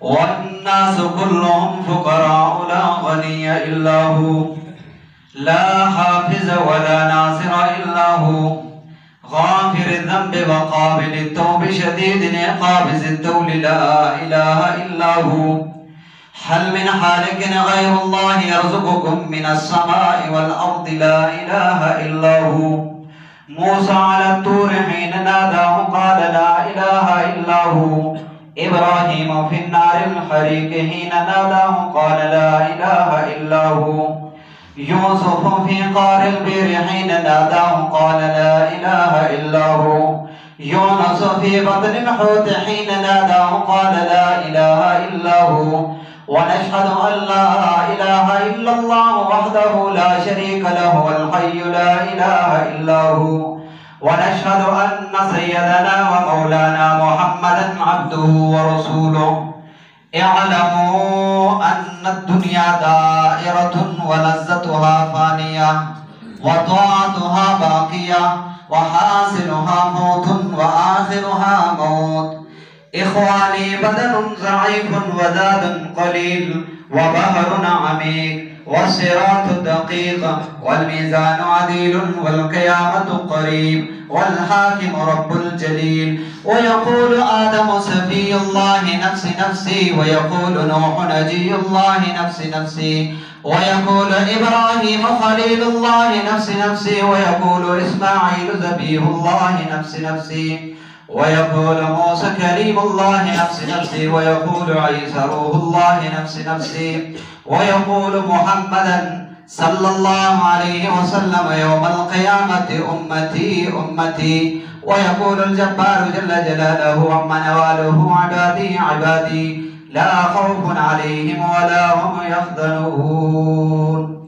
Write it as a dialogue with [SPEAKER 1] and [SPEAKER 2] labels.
[SPEAKER 1] والناس كلهم فقراء لا غني إلا هو، لا حافظ ولا ناصر إلا هو، غافر الذنب وقابل التوب شديد العقاب ذي الطول لا إله إلا هو. هل من خالق غير الله يرزقكم من السماء والأرض؟ لا إله إلا هو. موسى على الطور حين ناداه قال لا إله إلا هو. إبراهيم في النار الحريق حين ناداه قال لا إله إلا هو. يوسف في قار البئر حين ناداه قال لا إله إلا هو. يونس في بطن الحوت حين ناداه قال لا إله إلا هو. ونشهد أن لا إله إلا الله وحده لا شريك له الحي لا إله إلا هو. ونشهد أن سيدنا ومولانا محمدا عبده ورسوله. اعلموا أن الدنيا دائرة ولذتها فانية وطاعتها باقية وحاصلها موت وآخرها موت. إخواني بدن ضعيف وزاد قليل وبحر عميق والصراط دقيق والميزان عديل والقيامة قريب والحاكم رب الجليل. ويقول آدم سفي الله نفسي نفسي، ويقول نوح نجي الله نفسي نفسي، ويقول إبراهيم خليل الله نفسي نفسي، ويقول إسماعيل ذبيح الله نفسي نفسي، ويقول موسى كليم الله نفسي نفسي، ويقول عيسى روح الله نفسي نفسي، ويقول محمدا صلى الله عليه وسلم يوم القيامة أمتي أمتي، ويقول الجبار جل جلاله عما نواله عبادي عبادي لا خوف عليهم ولا هم يحزنون.